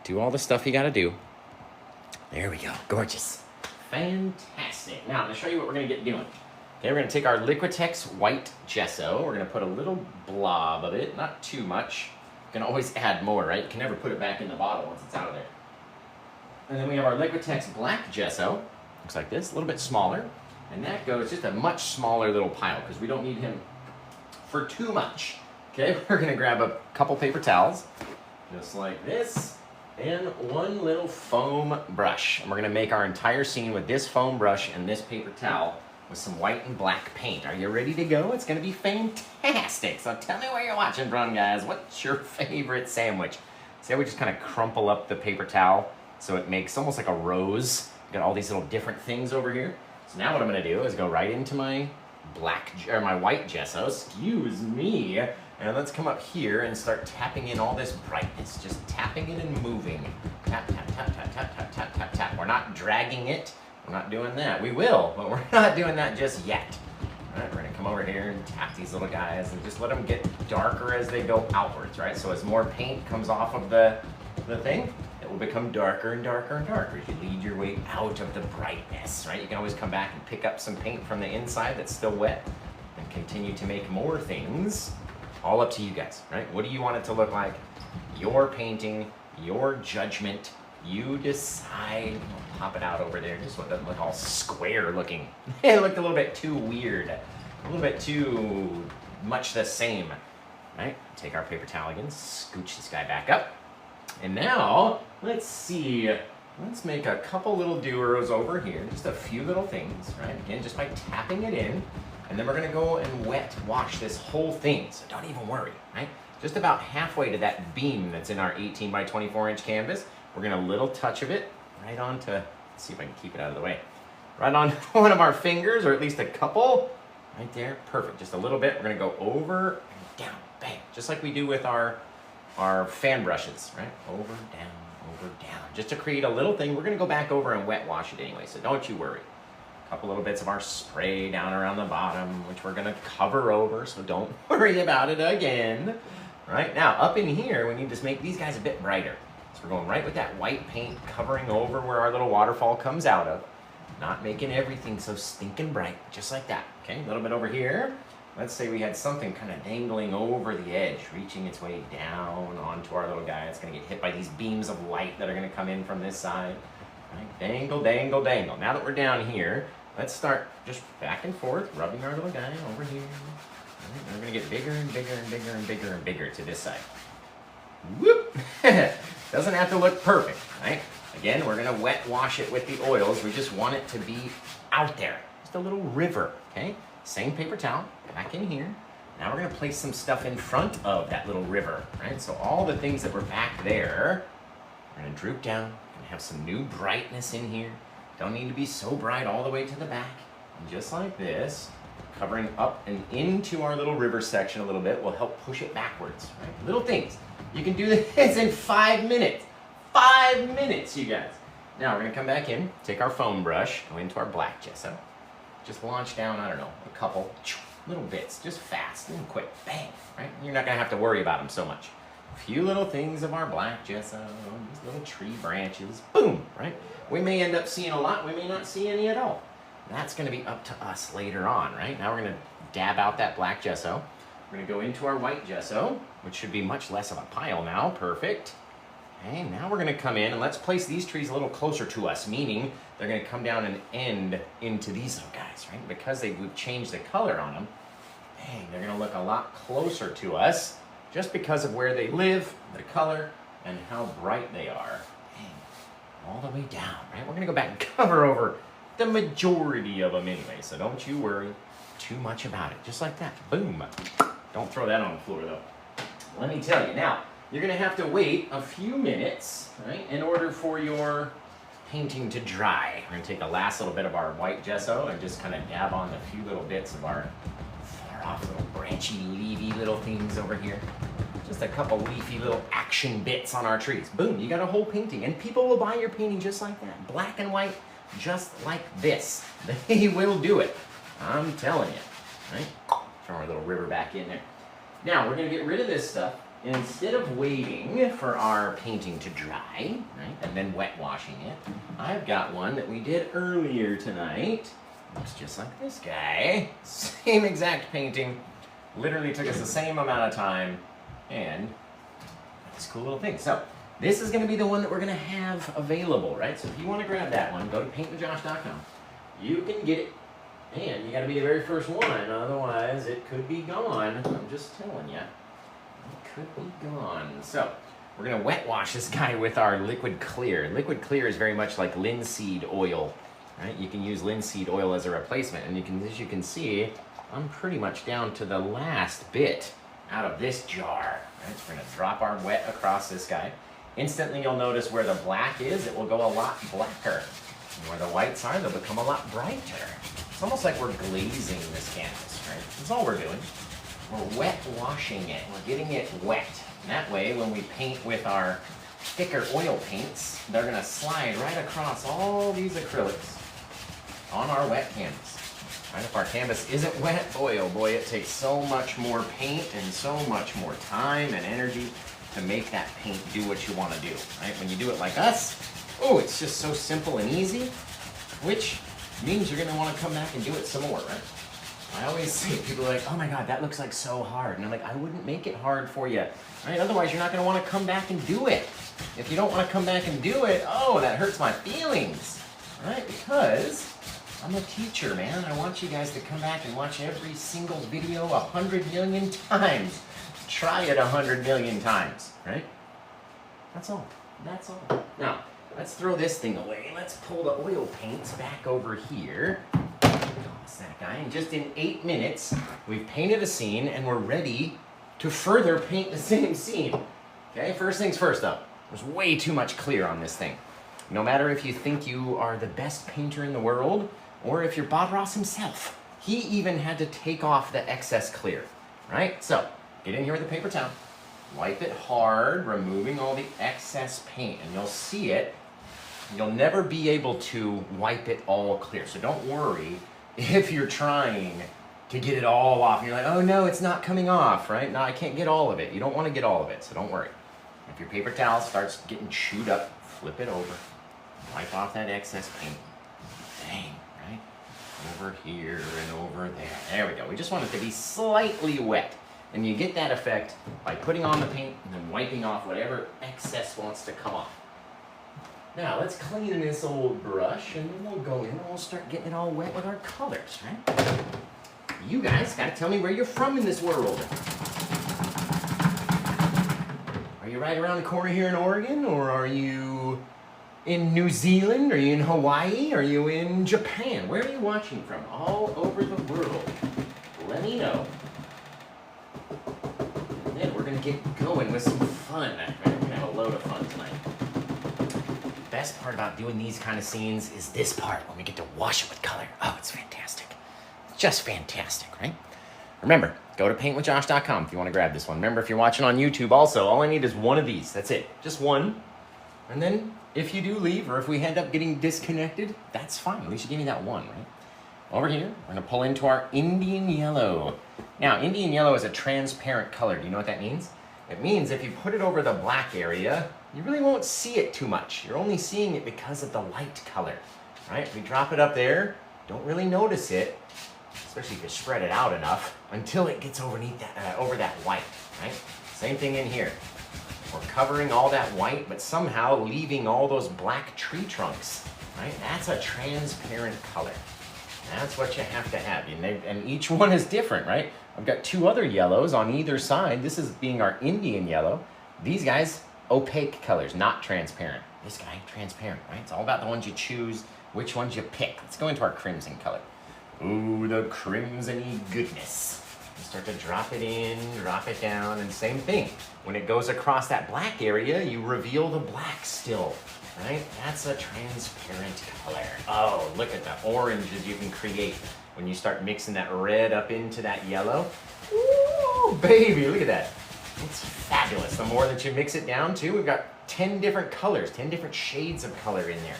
Do all the stuff you gotta do. There we go, gorgeous. Fantastic. Now, I'm gonna show you what we're gonna get doing. Okay, we're gonna take our Liquitex white gesso. We're gonna put a little blob of it, not too much. You can always add more, right? You can never put it back in the bottle once it's out of there. And then we have our Liquitex black gesso. Looks like this, a little bit smaller. And that goes just a much smaller little pile because we don't need him for too much. Okay, we're gonna grab a couple paper towels, just like this, and one little foam brush. And we're gonna make our entire scene with this foam brush and this paper towel with some white and black paint. Are you ready to go? It's gonna be fantastic. So tell me where you're watching from, guys. What's your favorite sandwich? See how we just kind of crumple up the paper towel so it makes almost like a rose. Got all these little different things over here. So now what I'm gonna do is go right into my my white gesso, excuse me, and let's come up here and start tapping in all this brightness. Just tapping it and moving. Tap, tap, tap, tap, tap, tap, tap, tap, tap. We're not dragging it. We're not doing that. We will, but we're not doing that just yet. All right, we're gonna come over here and tap these little guys and just let them get darker as they go outwards, right? So as more paint comes off of the thing, it will become darker and darker and darker as you lead your way out of the brightness, right? You can always come back and pick up some paint from the inside that's still wet and continue to make more things. All up to you guys, right? What do you want it to look like? Your painting, your judgment, you decide. I'll pop it out over there just so it doesn't look all square looking. It looked a little bit too weird, a little bit too much the same, right? Take our paper towel again, scooch this guy back up. And now, let's see, let's make a couple little doers over here, just a few little things, right? Again, just by tapping it in, and then we're gonna go and wet wash this whole thing, so don't even worry, right? Just about halfway to that beam that's in our 18 by 24 inch canvas, we're gonna a little touch of it right onto, let's see if I can keep it out of the way, right on one of our fingers, or at least a couple, right there, perfect, just a little bit. We're gonna go over and down, bang, just like we do with our fan brushes, right? Over, down, just to create a little thing. We're gonna go back over and wet wash it anyway, so don't you worry. A couple little bits of our spray down around the bottom, which we're gonna cover over, so don't worry about it again. Right, now up in here, we need to make these guys a bit brighter. So we're going right with that white paint, covering over where our little waterfall comes out of, not making everything so stinking bright, just like that. Okay, a little bit over here. Let's say we had something kind of dangling over the edge, reaching its way down onto our little guy. It's gonna get hit by these beams of light that are gonna come in from this side. Right? Dangle, dangle, dangle. Now that we're down here, let's start just back and forth, rubbing our little guy over here. Right? We're gonna get bigger and bigger and bigger and bigger and bigger to this side. Whoop! Doesn't have to look perfect, right? Again, we're gonna wet wash it with the oils. We just want it to be out there. Just a little river, okay? Same paper towel, back in here. Now we're gonna place some stuff in front of that little river, right? So all the things that were back there, we're gonna droop down, and have some new brightness in here. Don't need to be so bright all the way to the back. And just like this, covering up and into our little river section a little bit will help push it backwards, right? Little things. You can do this in 5 minutes. 5 minutes, you guys. Now we're gonna come back in, take our foam brush, go into our black gesso. Just launch down, I don't know, a couple little bits, just fast and quick, bang, right? You're not gonna have to worry about them so much. A few little things of our black gesso, these little tree branches, boom, right? We may end up seeing a lot, we may not see any at all. That's gonna be up to us later on, right? Now we're gonna dab out that black gesso. We're gonna go into our white gesso, which should be much less of a pile now, perfect. Okay, now we're gonna come in and let's place these trees a little closer to us, meaning they're gonna come down and end into these little guys, right? Because we've changed the color on them, dang, they're gonna look a lot closer to us just because of where they live, the color, and how bright they are. Dang, all the way down, right? We're gonna go back and cover over the majority of them anyway, so don't you worry too much about it. Just like that, boom. Don't throw that on the floor though. Let me tell you, now, you're gonna have to wait a few minutes, right, in order for your painting to dry. We're gonna take the last little bit of our white gesso and just kind of dab on a few little bits of our far off little branchy, leafy little things over here. Just a couple leafy little action bits on our trees. Boom, you got a whole painting. And people will buy your painting just like that. Black and white, just like this. They will do it. I'm telling you, right? Throw our little river back in there. Now, we're gonna get rid of this stuff instead of waiting for our painting to dry, right, and then wet washing it, I've got one that we did earlier tonight. Looks just like this guy. Same exact painting. Literally took us the same amount of time, and this cool little thing. So this is going to be the one that we're going to have available, right? So if you want to grab that one, go to PaintWithJosh.com. You can get it, and you got to be the very first one, otherwise it could be gone. I'm just telling you, it could be gone. So we're going to wet wash this guy with our liquid clear. Liquid clear is very much like linseed oil, right? You can use linseed oil as a replacement, and you can, as you can see, I'm pretty much down to the last bit out of this jar. Right? So we're going to drop our wet across this guy. Instantly you'll notice where the black is, it will go a lot blacker. And where the whites are, they'll become a lot brighter. It's almost like we're glazing this canvas, right? That's all we're doing. We're wet washing it. We're getting it wet. And that way, when we paint with our thicker oil paints, they're going to slide right across all these acrylics on our wet canvas. Right? If our canvas isn't wet, boy, oh boy, it takes so much more paint and so much more time and energy to make that paint do what you want to do, right? When you do it like us, oh, it's just so simple and easy, which means you're going to want to come back and do it some more, right? I always say, people are like, oh my God, that looks like so hard. And I'm like, I wouldn't make it hard for you, right? Otherwise, you're not going to want to come back and do it. If you don't want to come back and do it, oh, that hurts my feelings, right? Because I'm a teacher, man. I want you guys to come back and watch every single video 100 million times. Try it 100 million times, right? That's all. That's all. Now, let's throw this thing away. Let's pull the oil paints back over here. Toss that guy. And just in 8 minutes, we've painted a scene and we're ready to further paint the same scene. Okay, first things first though. There's way too much clear on this thing. No matter if you think you are the best painter in the world or if you're Bob Ross himself, he even had to take off the excess clear, right? So, get in here with a paper towel, wipe it hard, removing all the excess paint, and you'll see it. You'll never be able to wipe it all clear, so don't worry if you're trying to get it all off. And you're like, oh no, it's not coming off, right? No, I can't get all of it. You don't want to get all of it, so don't worry. If your paper towel starts getting chewed up, flip it over, wipe off that excess paint. Dang, right? Over here and over there. There we go. We just want it to be slightly wet. And you get that effect by putting on the paint and then wiping off whatever excess wants to come off. Now, let's clean this old brush and then we'll go in and we'll start getting it all wet with our colors, right? You guys gotta tell me where you're from in this world. Are you right around the corner here in Oregon, or are you in New Zealand? Are you in Hawaii? Are you in Japan? Where are you watching from? All over the world. Let me know. And then we're gonna get going with some fun. We're gonna have a load of fun tonight. The best part about doing these kind of scenes is this part, when we get to wash it with color. Oh, it's fantastic. It's just fantastic, right? Remember, go to PaintWithJosh.com if you want to grab this one. Remember, if you're watching on YouTube also, all I need is one of these. That's it. Just one. And then if you do leave, or if we end up getting disconnected, that's fine. At least you give me that one, right? Over here, we're going to pull into our Indian yellow. Now, Indian yellow is a transparent color. Do you know what that means? It means if you put it over the black area, you really won't see it too much. You're only seeing it because of the light color, right? If we drop it up there, don't really notice it, especially if you spread it out enough, until it gets underneath that, over that white, right? Same thing in here. We're covering all that white, but somehow leaving all those black tree trunks, right? That's a transparent color. That's what you have to have. And each one is different, right? I've got two other yellows on either side. This is being our Indian yellow. These guys, opaque colors, not transparent. This guy, transparent, right? It's all about the ones you choose, which ones you pick. Let's go into our crimson color. Ooh, the crimson-y goodness. You start to drop it in, drop it down, and same thing. When it goes across that black area, you reveal the black still, right? That's a transparent color. Oh, look at the oranges you can create when you start mixing that red up into that yellow. Ooh, baby, look at that. It's fabulous. The more that you mix it down too, we've got 10 different colors, 10 different shades of color in there,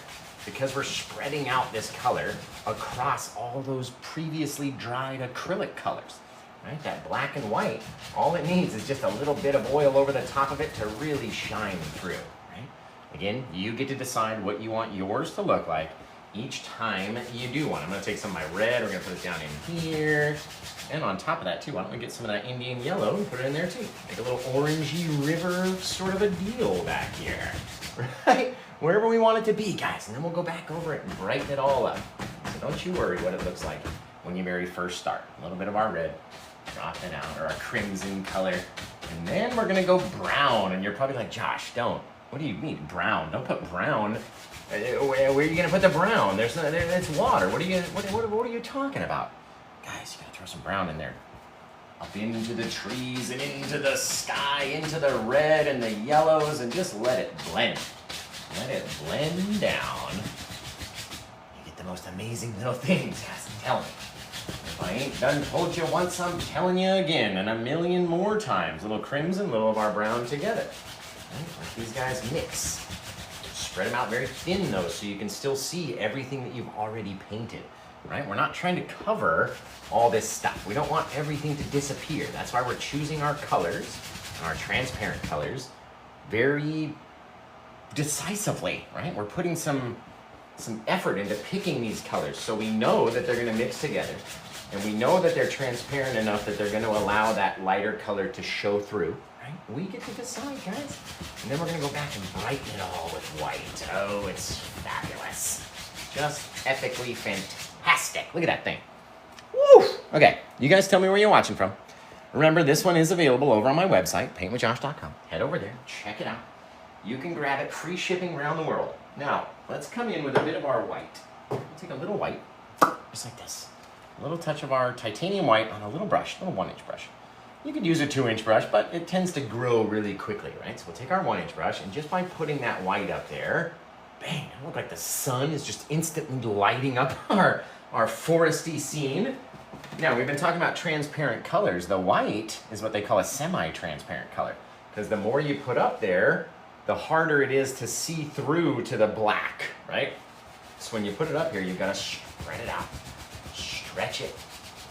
because we're spreading out this color across all those previously dried acrylic colors. right? That black and white, all it needs is just a little bit of oil over the top of it to really shine through, right? Again, you get to decide what you want yours to look like each time you do one. I'm gonna take some of my red, we're gonna put it down in here. And on top of that too, why don't we get some of that Indian yellow and put it in there too. Make a little orangey river sort of a deal back here, right? Wherever we want it to be, guys. And then we'll go back over it and brighten it all up. So don't you worry what it looks like when you very first start. A little bit of our red, drop it out, or our crimson color. And then we're gonna go brown. And you're probably like, Josh, don't. What do you mean, brown? Don't put brown. Where are you gonna put the brown? There's no, it's water. What are you talking about? Guys, you gotta throw some brown in there. Up into the trees and into the sky, into the red and the yellows, and just let it blend. Let it blend down. You get the most amazing little things, guys, I'm telling you. If I ain't done told you once, I'm telling you again, and a million more times. A little crimson, a little of our brown together. Right? Let these guys mix. Spread them out very thin though, so you can still see everything that you've already painted. Right? We're not trying to cover all this stuff. We don't want everything to disappear. That's why we're choosing our colors, our transparent colors, very decisively, right? We're putting some effort into picking these colors so we know that they're gonna mix together, and we know that they're transparent enough that they're gonna allow that lighter color to show through, right? We get to decide, guys. And then we're gonna go back and brighten it all with white. Oh, it's fabulous. Just epically fantastic. Look at that thing. Woo! Okay, you guys tell me where you're watching from. Remember, this one is available over on my website, PaintWithJosh.com. Head over there, check it out. You can grab it, free shipping around the world. Now, let's come in with a bit of our white. We'll take a little white, just like this. A little touch of our titanium white on a little brush, a little 1-inch brush. You could use a 2-inch brush, but it tends to grow really quickly, right? So we'll take our 1-inch brush, and just by putting that white up there, bang, it looks like the sun is just instantly lighting up our foresty scene. Now, we've been talking about transparent colors. The white is what they call a semi-transparent color, because the more you put up there, the harder it is to see through to the black, right? So when you put it up here, you've got to spread it out, stretch it,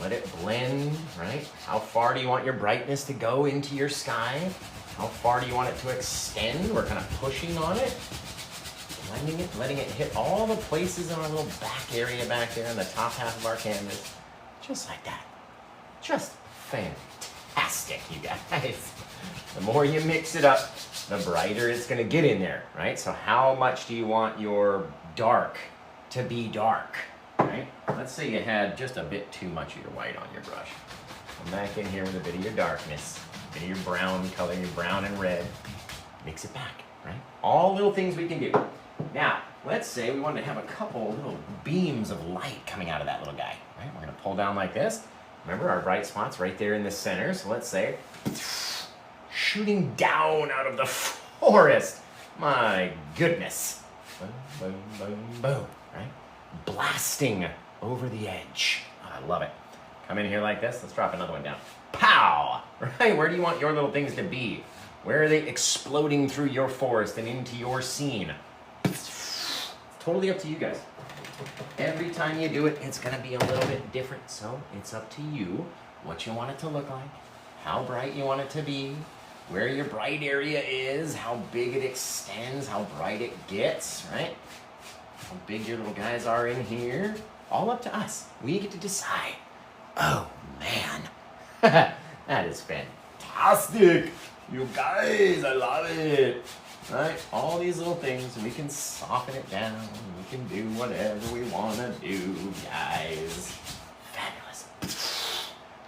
let it blend, right? How far do you want your brightness to go into your sky? How far do you want it to extend? We're kind of pushing on it, blending it, letting it hit all the places in our little back area back there in the top half of our canvas. Just like that. Just fantastic, you guys. The more you mix it up, the brighter it's gonna get in there, right? So how much do you want your dark to be dark, right? Let's say you had just a bit too much of your white on your brush. Come back in here with a bit of your darkness, a bit of your brown color, your brown and red. Mix it back, right? All little things we can do. Now, let's say we wanted to have a couple little beams of light coming out of that little guy, right? We're gonna pull down like this. Remember our bright spot's right there in the center, so let's say, shooting down out of the forest. My goodness. Boom, boom, boom, boom, right? Blasting over the edge. Oh, I love it. Come in here like this. Let's drop another one down. Pow! Right? Where do you want your little things to be? Where are they exploding through your forest and into your scene? It's totally up to you guys. Every time you do it, it's going to be a little bit different. So it's up to you what you want it to look like, how bright you want it to be, where your bright area is, how big it extends, how bright it gets, right? How big your little guys are in here. All up to us. We get to decide. Oh, man. That is fantastic. You guys, I love it. Right? All these little things, we can soften it down. We can do whatever we want to do, guys. Fabulous.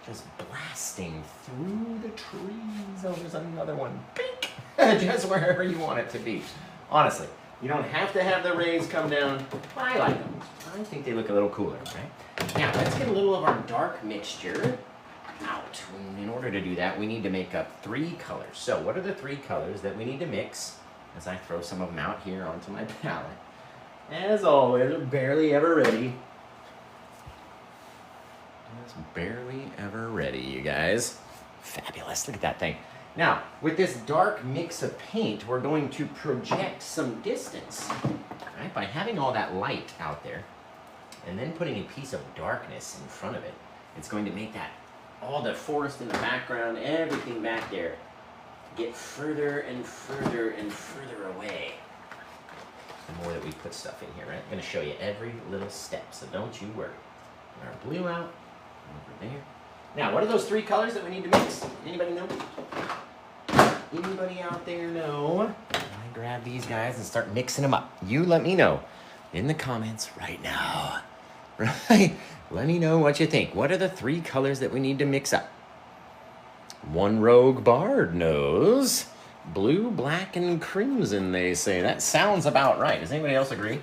Just blasting through the trees. Oh, there's another one. Pink. Just wherever you want it to be. Honestly, you don't have to have the rays come down. I like them. I think they look a little cooler, right? Now, let's get a little of our dark mixture out. In order to do that, we need to make up 3 colors. So what are the 3 colors that we need to mix? As I throw some of them out here onto my palette. As always, barely ever ready. Just barely ever ready, you guys. Fabulous, look at that thing. Now, with this dark mix of paint, we're going to project some distance, right? By having all that light out there, and then putting a piece of darkness in front of it, it's going to make that all the forest in the background, everything back there, get further and further and further away. The more that we put stuff in here, right? I'm going to show you every little step, so don't you worry. Get our blue out, over there. Now, what are those 3 colors that we need to mix? Anybody know? Anybody out there know? I grab these guys and start mixing them up. You let me know in the comments right now. Right? Let me know what you think. What are the 3 colors that we need to mix up? One rogue bard knows. Blue, black, and crimson, they say. That sounds about right. Does anybody else agree?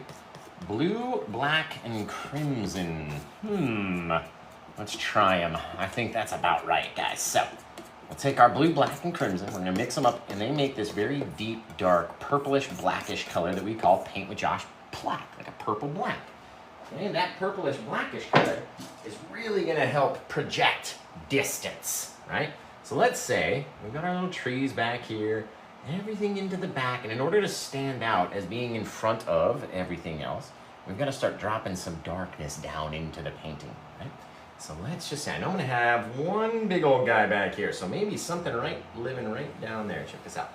Blue, black, and crimson. Let's try them. I think that's about right, guys. So, we'll take our blue, black, and crimson. We're going to mix them up, and they make this very deep, dark, purplish, blackish color that we call Paint with Josh black, like a purple black. And that purplish, blackish color is really going to help project distance, right? So let's say we've got our little trees back here, everything into the back, and in order to stand out as being in front of everything else, we've got to start dropping some darkness down into the painting, right? So let's just say, I know I'm going to have one big old guy back here, so maybe something living right down there. Check this out.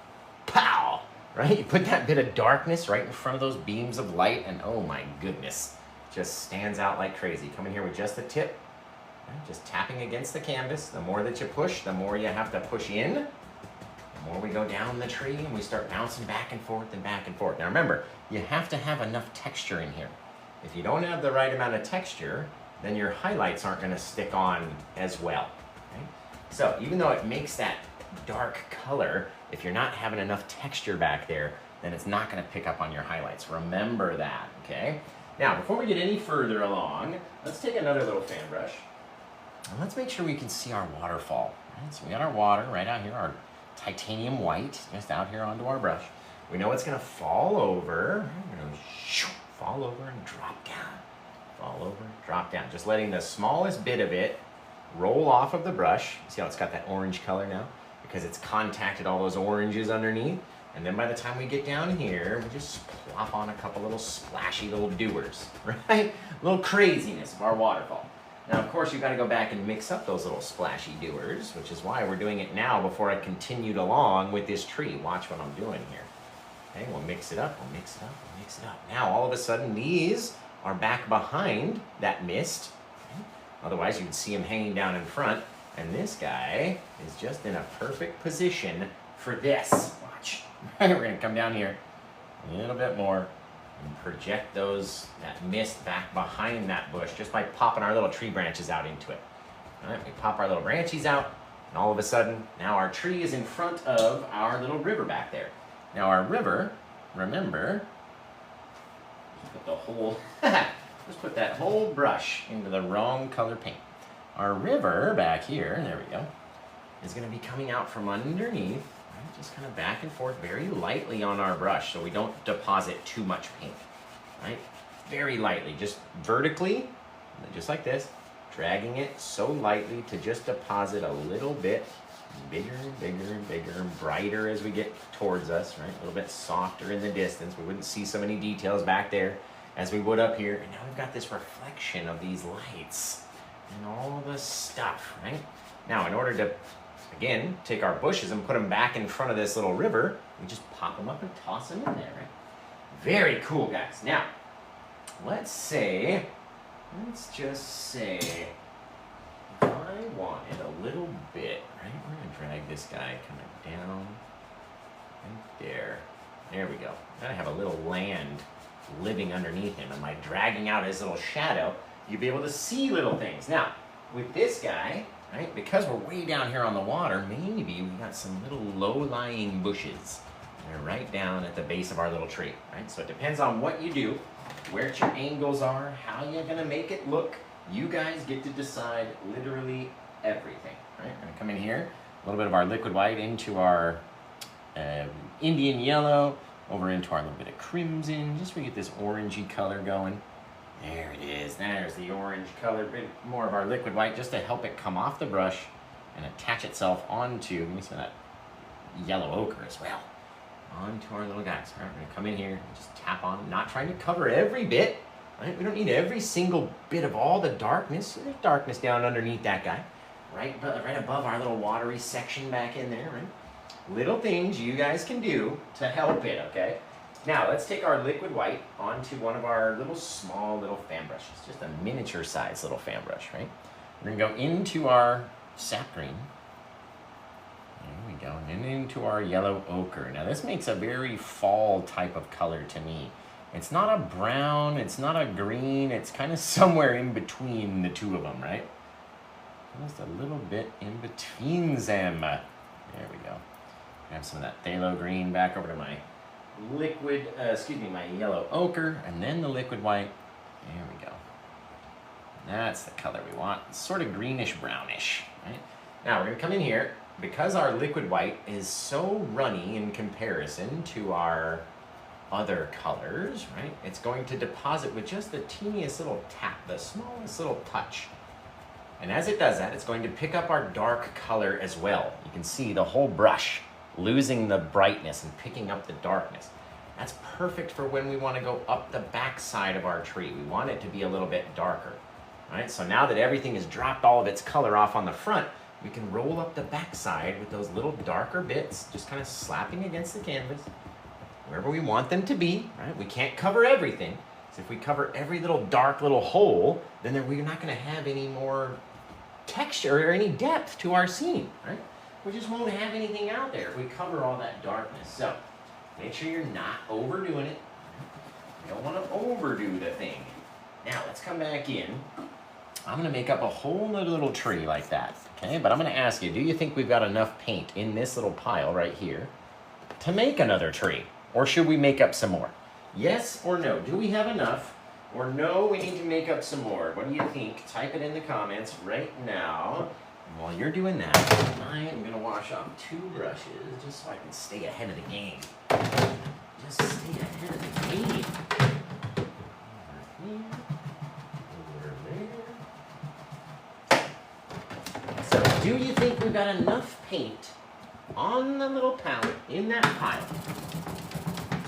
Pow! Right? You put that bit of darkness right in front of those beams of light, and oh my goodness, just stands out like crazy. Come in here with just the tip, right? Just tapping against the canvas. The more that you push, the more you have to push in. The more we go down the tree and we start bouncing back and forth and back and forth. Now remember, you have to have enough texture in here. If you don't have the right amount of texture, then your highlights aren't going to stick on as well. Right? So even though it makes that dark color, if you're not having enough texture back there, then it's not going to pick up on your highlights. Remember that, okay? Now, before we get any further along, let's take another little fan brush. And let's make sure we can see our waterfall. Right? So we got our water right out here, our titanium white, just out here onto our brush. We know it's going to fall over. We're going to fall over and drop down. Fall over, drop down. Just letting the smallest bit of it roll off of the brush. See how it's got that orange color now? Because it's contacted all those oranges underneath. And then by the time we get down here, we just plop on a couple little splashy little doers, right? A little craziness of our waterfall. Now, of course, you've got to go back and mix up those little splashy doers, which is why we're doing it now before I continued along with this tree. Watch what I'm doing here. Okay, we'll mix it up, we'll mix it up, we'll mix it up. Now, all of a sudden, these are back behind that mist. Okay? Otherwise, you'd see them hanging down in front. And this guy is just in a perfect position for this. Watch. We're going to come down here a little bit more and project that mist back behind that bush just by popping our little tree branches out into it. All right, we pop our little branches out, and all of a sudden, now our tree is in front of our little river back there. Now our river, remember, let's put that whole brush into the wrong color paint. Our river back here, there we go, is going to be coming out from underneath, right? Just kind of back and forth very lightly on our brush so we don't deposit too much paint, right? Very lightly, just vertically, just like this, dragging it so lightly to just deposit a little bit, bigger and bigger and bigger and brighter as we get towards us, right? A little bit softer in the distance. We wouldn't see so many details back there as we would up here. And now we've got this reflection of these lights and all the stuff, right? Now, in order to, again, take our bushes and put them back in front of this little river, we just pop them up and toss them in there, right? Very cool, guys. Now, let's just say, if I wanted a little bit, right? We're going to drag this guy kind of down right there. There we go. Gotta have a little land living underneath him. Am I dragging out his little shadow? You'll be able to see little things. Now, with this guy, right, because we're way down here on the water, maybe we got some little low-lying bushes. They're right down at the base of our little tree, right? So it depends on what you do, where your angles are, how you're gonna make it look. You guys get to decide literally everything, right? We're gonna come in here, a little bit of our liquid white into our Indian yellow, over into our little bit of crimson, just so we get this orangey color going. There it is, there's the orange color, a bit more of our liquid white just to help it come off the brush and attach itself onto, let me see that yellow ochre as well, onto our little guys. All right, we're gonna come in here and just tap on, not trying to cover every bit, right? We don't need every single bit of all the darkness. There's darkness down underneath that guy. right above our little watery section back in there, right? Little things you guys can do to help it, okay? Now, let's take our liquid white onto one of our small little fan brushes, just a miniature size little fan brush, right? We're gonna go into our sap green. There we go, and then into our yellow ochre. Now, this makes a very fall type of color to me. It's not a brown, it's not a green, it's kind of somewhere in between the two of them, right? Just a little bit in between them. There we go. I have some of that phthalo green back over to my my yellow ochre, and then the liquid white. There we go. That's the color we want. It's sort of greenish brownish, right? Now we're gonna come in here, because our liquid white is so runny in comparison to our other colors, right? It's going to deposit with just the teeniest little tap, the smallest little touch. And as it does that, it's going to pick up our dark color as well. You can see the whole brush losing the brightness and picking up the darkness. That's perfect for when we want to go up the back side of our tree. We want it to be a little bit darker, right? So now that everything has dropped all of its color off on the front, we can roll up the back side with those little darker bits, just kind of slapping against the canvas, wherever we want them to be, right? We can't cover everything. So if we cover every little dark little hole, then we're not going to have any more texture or any depth to our scene, right? We just won't have anything out there if we cover all that darkness. So make sure you're not overdoing it. You don't want to overdo the thing. Now let's come back in. I'm going to make up a whole little tree like that, okay? But I'm going to ask you, do you think we've got enough paint in this little pile right here to make another tree? Or should we make up some more? Yes or no? Do we have enough? Or no, we need to make up some more? What do you think? Type it in the comments right now. And while you're doing that, I am going to wash off 2 brushes just so I can stay ahead of the game. Just stay ahead of the game. Over here. Over there. So, do you think we've got enough paint on the little palette in that pile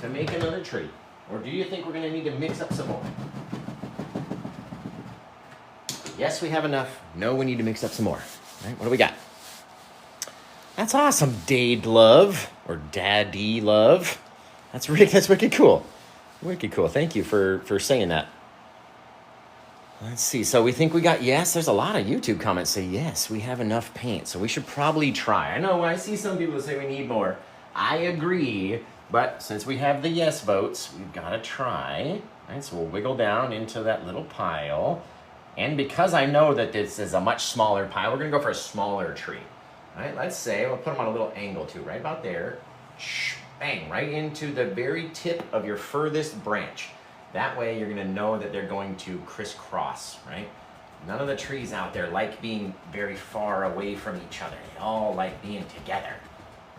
to make another tree? Or do you think we're going to need to mix up some more? Yes, we have enough. No, we need to mix up some more. Right, what do we got? That's awesome, Dade Love, or Daddy Love. That's wicked cool. Wicked cool. Thank you for saying that. Let's see. So we think we got yes. There's a lot of YouTube comments say yes, we have enough paint. So we should probably try. I know I see some people say we need more. I agree. But since we have the yes votes, we've got to try. Right, so we'll wiggle down into that little pile. And because I know that this is a much smaller pile, we're going to go for a smaller tree. Right, let's say, we'll put them on a little angle too, right about there. Bang, right into the very tip of your furthest branch. That way you're going to know that they're going to crisscross, right? None of the trees out there like being very far away from each other. They all like being together,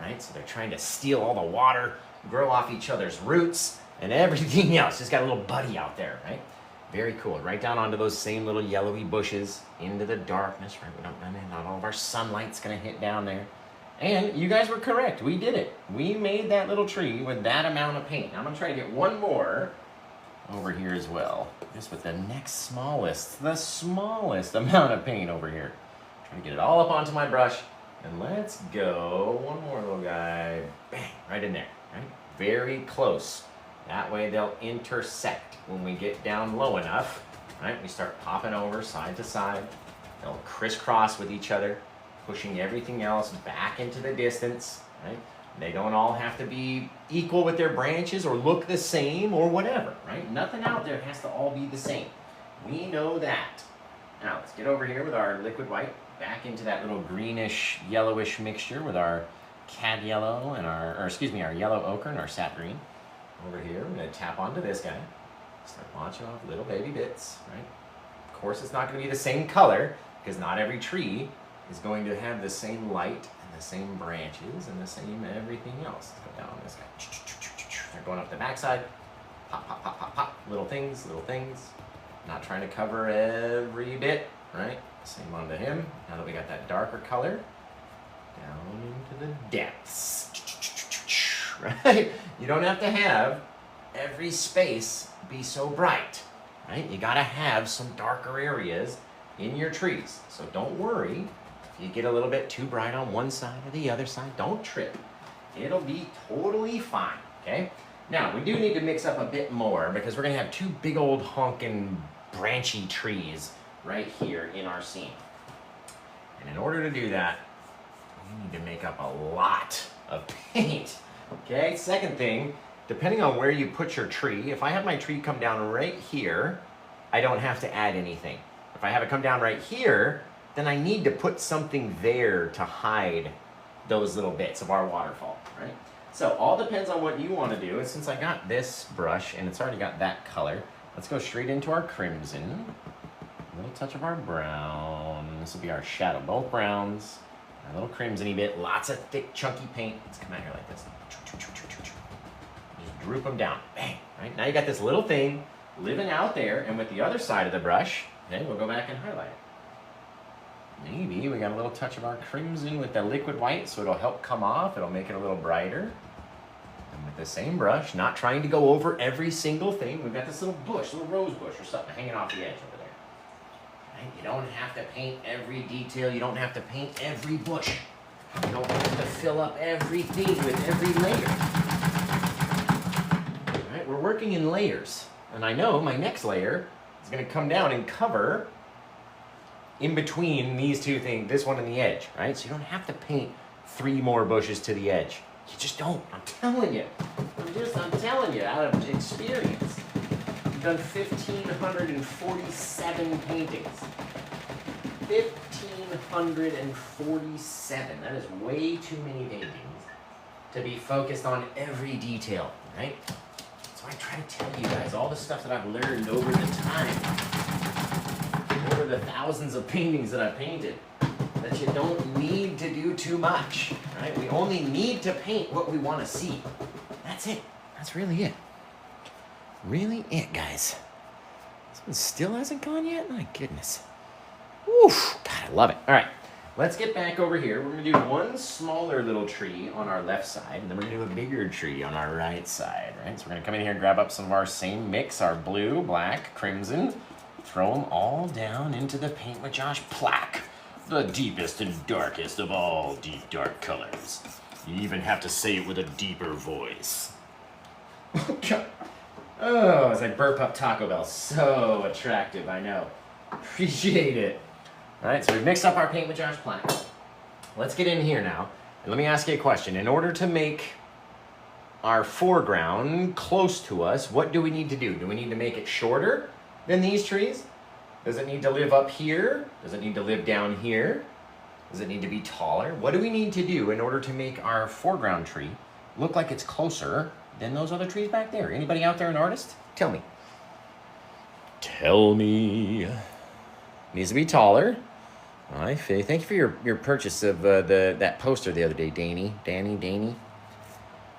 right? So they're trying to steal all the water, grow off each other's roots, and everything else. Just got a little buddy out there, right? Very cool. Right down onto those same little yellowy bushes, into the darkness, right? Not all of our sunlight's gonna hit down there. And you guys were correct. We did it. We made that little tree with that amount of paint. Now I'm gonna try to get one more over here as well. Just with the the smallest amount of paint over here. Trying to get it all up onto my brush. And let's go. One more little guy. Bang, right in there, right? Very close. That way they'll intersect when we get down low enough, right? We start popping over side to side. They'll crisscross with each other, pushing everything else back into the distance, right? They don't all have to be equal with their branches or look the same or whatever, right? Nothing out there has to all be the same. We know that. Now let's get over here with our liquid white back into that little greenish, yellowish mixture with our cad yellow and our yellow ochre and our sap green. Over here, we're going to tap onto this guy. Start launching off little baby bits, right? Of course, it's not going to be the same color because not every tree is going to have the same light and the same branches and the same everything else. Let's go down on this guy. They're going up the backside. Pop, pop, pop, pop, pop. Little things, little things. Not trying to cover every bit, right? Same onto him. Now that we got that darker color, down into the depths. Right? You don't have to have every space be so bright, right? You gotta have some darker areas in your trees. So don't worry If you get a little bit too bright on one side or the other side, don't trip. It'll be totally fine, okay? Now, we do need to mix up a bit more because we're gonna have two big old honking branchy trees right here in our scene. And in order to do that, we need to make up a lot of paint, okay? Second thing, depending on where you put your tree, if I have my tree come down right here, I don't have to add anything. If I have it come down right here, then I need to put something there to hide those little bits of our waterfall, right? So all depends on what you want to do. And since I got this brush and it's already got that color, let's go straight into our crimson. A little touch of our brown. This will be our shadow, both browns. A little crimson-y bit, lots of thick, chunky paint. Let's come out here like this. Just droop them down, bang, right? Now you got this little thing living out there, and with the other side of the brush, okay, we'll go back and highlight it. Maybe we got a little touch of our crimson with the liquid white, so it'll help come off. It'll make it a little brighter. And with the same brush, not trying to go over every single thing, we've got this little bush, little rose bush or something hanging off the edge over there. Right? You don't have to paint every detail. You don't have to paint every bush. You don't have to fill up everything with every layer. All right? We're working in layers. And I know my next layer is going to come down and cover in between these two things, this one and the edge, right? So you don't have to paint 3 more bushes to the edge. You just don't. I'm telling you. I'm telling you out of experience. I've done 1,547 paintings. 1,547. That is way too many paintings to be focused on every detail, right? So I try to tell you guys all the stuff that I've learned over the time, over the thousands of paintings that I've painted, that you don't need to do too much, right? We only need to paint what we want to see. That's it. That's really it. Really it, guys. This one still hasn't gone yet? My goodness. Oof. God, I love it. All right. Let's get back over here. We're going to do one smaller little tree on our left side, and then we're going to do a bigger tree on our right side, right? So we're going to come in here and grab up some of our same mix, our blue, black, crimson, throw them all down into the Paint with Josh plaque, the deepest and darkest of all deep, dark colors. You even have to say it with a deeper voice. Oh, as I burp up Taco Bell. So attractive, I know. Appreciate it. All right, so we've mixed up our Paint with Josh plaque. Let's get in here now, and let me ask you a question. In order to make our foreground close to us, what do we need to do? Do we need to make it shorter than these trees? Does it need to live up here? Does it need to live down here? Does it need to be taller? What do we need to do in order to make our foreground tree look like it's closer than those other trees back there? Anybody out there an artist? Tell me. Tell me. Needs to be taller. All right, Faye. Thank you for your purchase of that poster the other day, Danny.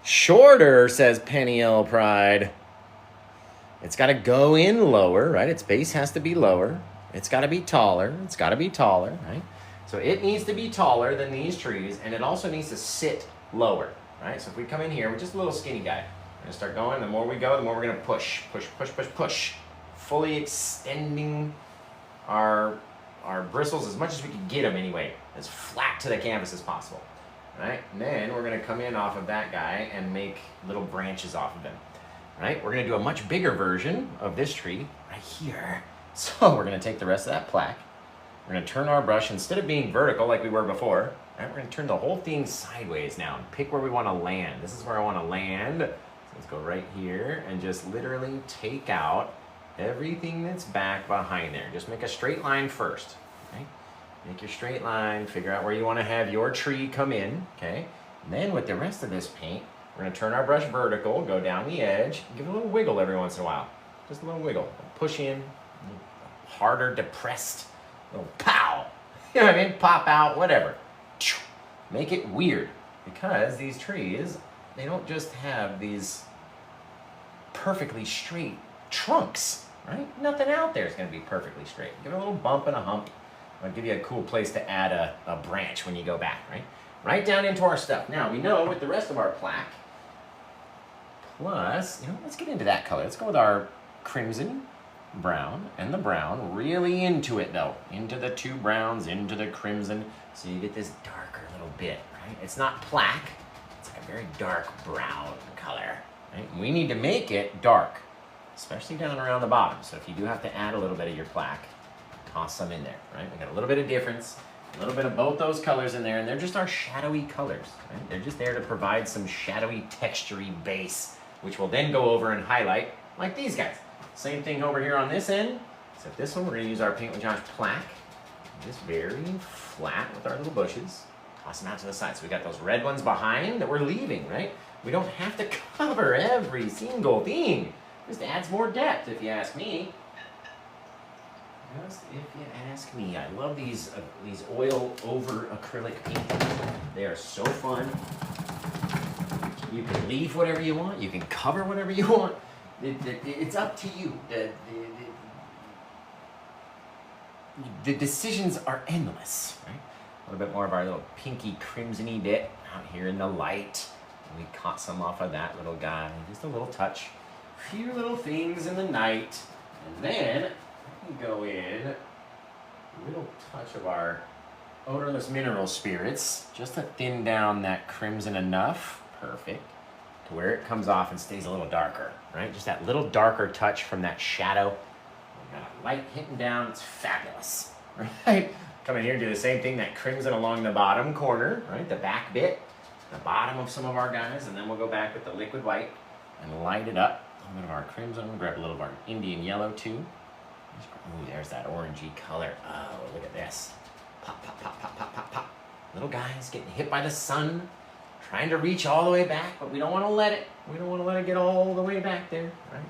Shorter, says Penny L. Pride. It's got to go in lower, right? Its base has to be lower. It's got to be taller. It's got to be taller, right? So it needs to be taller than these trees, and it also needs to sit lower, right? So if we come in here, we're just a little skinny guy. We're going to start going. The more we go, the more we're going to push. Fully extending our bristles as much as we can get them anyway, as flat to the canvas as possible, right? And then we're going to come in off of that guy and make little branches off of him, right? We're going to do a much bigger version of this tree right here. So we're going to take the rest of that plaque. We're going to turn our brush, instead of being vertical like we were before, right, we're going to turn the whole thing sideways now and pick where we want to land. This is where I want to land. So let's go right here and just literally take out everything that's back behind there. Just make a straight line first, okay? Make your straight line, figure out where you want to have your tree come in, okay? And then with the rest of this paint, we're going to turn our brush vertical, go down the edge, give it a little wiggle every once in a while. Just a little wiggle. Push in, harder, depressed, a little pow. You know what I mean? Pop out, whatever. Make it weird, because these trees, they don't just have these perfectly straight trunks, right? Nothing out there is going to be perfectly straight. Give it a little bump and a hump. I'll give you a cool place to add a branch when you go back, right? Right down into our stuff. Now, we know with the rest of our plaque, plus, let's get into that color. Let's go with our crimson. brown and the brown, really into it though, into the two browns, into the crimson, so you get this darker little bit, right? It's not plaque, it's like a very dark brown color, right? We need to make it dark, especially down around the bottom. So if you do have to add a little bit of your plaque, toss some in there, right? We got a little bit of difference, a little bit of both those colors in there, and they're just our shadowy colors, right? They're just there to provide some shadowy, textury base, which we'll then go over and highlight like these guys. Same thing over here on this end, except this one we're gonna use our Paint with Josh plaque, just very flat with our little bushes. Toss them out to the side. So we got those red ones behind that we're leaving, right? We don't have to cover every single thing. Just adds more depth, if you ask me. Just if you ask me. I love these oil over acrylic paintings. They are so fun. You can leave whatever you want. You can cover whatever you want. It's up to you. The decisions are endless, right? A little bit more of our little pinky crimsony bit out here in the light. We caught some off of that little guy. Just a little touch. A few little things in the night. And then we can go in a little touch of our odorless mineral spirits, just to thin down that crimson enough, perfect, to where it comes off and stays a little darker, right? Just that little darker touch from that shadow. We got a light hitting down, it's fabulous, right? Come in here and do the same thing, that crimson along the bottom corner, right? The back bit, the bottom of some of our guys, and then we'll go back with the liquid white and light it up. A little bit of our crimson, we'll grab a little of our Indian yellow too. Ooh, there's that orangey color. Oh, look at this. Pop, pop, pop, pop, pop, pop, pop. Little guys getting hit by the sun, trying to reach all the way back, but we don't want to let it. We don't want to let it get all the way back there, right?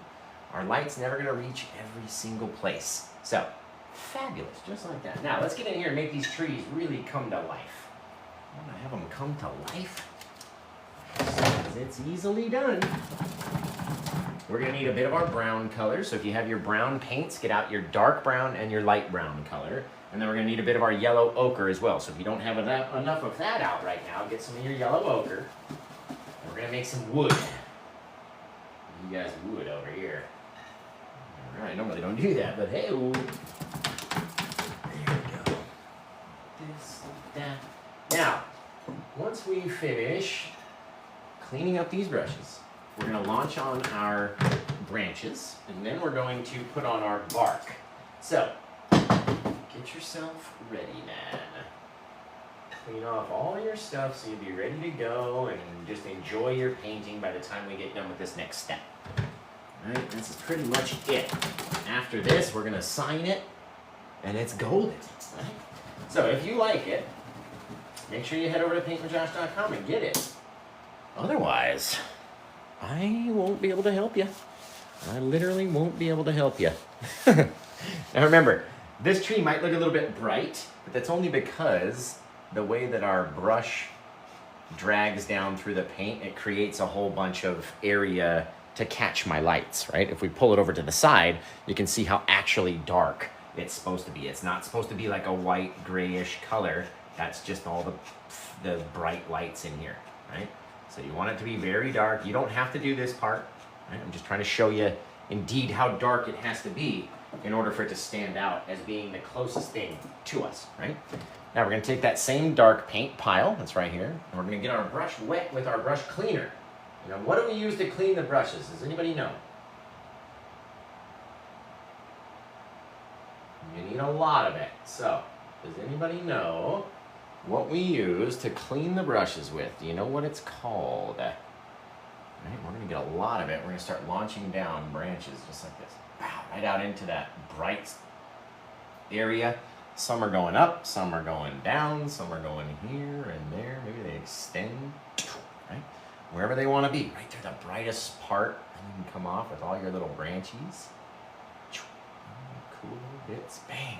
Our light's never going to reach every single place. So, fabulous, just like that. Now, let's get in here and make these trees really come to life. I want to have them come to life. It's easily done. We're going to need a bit of our brown color. So if you have your brown paints, get out your dark brown and your light brown color. And then we're going to need a bit of our yellow ochre as well. So if you don't have enough of that out right now, get some of your yellow ochre. And we're going to make some wood. You guys wood over here. All right, normally don't do that, but hey, there we go. This, that. Now, once we finish cleaning up these brushes, we're going to launch on our branches, and then we're going to put on our bark. So, get yourself ready, man. Clean off all your stuff so you'll be ready to go and just enjoy your painting by the time we get done with this next step. All right, this is pretty much it. After this, we're going to sign it, and it's golden. Right? So, if you like it, make sure you head over to PaintWithJosh.com and get it. Otherwise, I won't be able to help you. I literally won't be able to help you. Now remember, this tree might look a little bit bright, but that's only because the way that our brush drags down through the paint, it creates a whole bunch of area to catch my lights, right? If we pull it over to the side, you can see how actually dark it's supposed to be. It's not supposed to be like a white, grayish color. That's just all the bright lights in here, right? So you want it to be very dark. You don't have to do this part, right? I'm just trying to show you indeed how dark it has to be in order for it to stand out as being the closest thing to us, right? Now we're gonna take that same dark paint pile that's right here, and we're gonna get our brush wet with our brush cleaner. You know, what do we use to clean the brushes? Does anybody know? You need a lot of it. So, does anybody know what we use to clean the brushes with? Do you know what it's called? Right, we're going to get a lot of it. We're going to start launching down branches just like this. Wow, right out into that bright area. Some are going up, some are going down, some are going here and there. Maybe they extend, right? Wherever they want to be, right there, the brightest part. And you can come off with all your little branchies. Cool little bits, bang.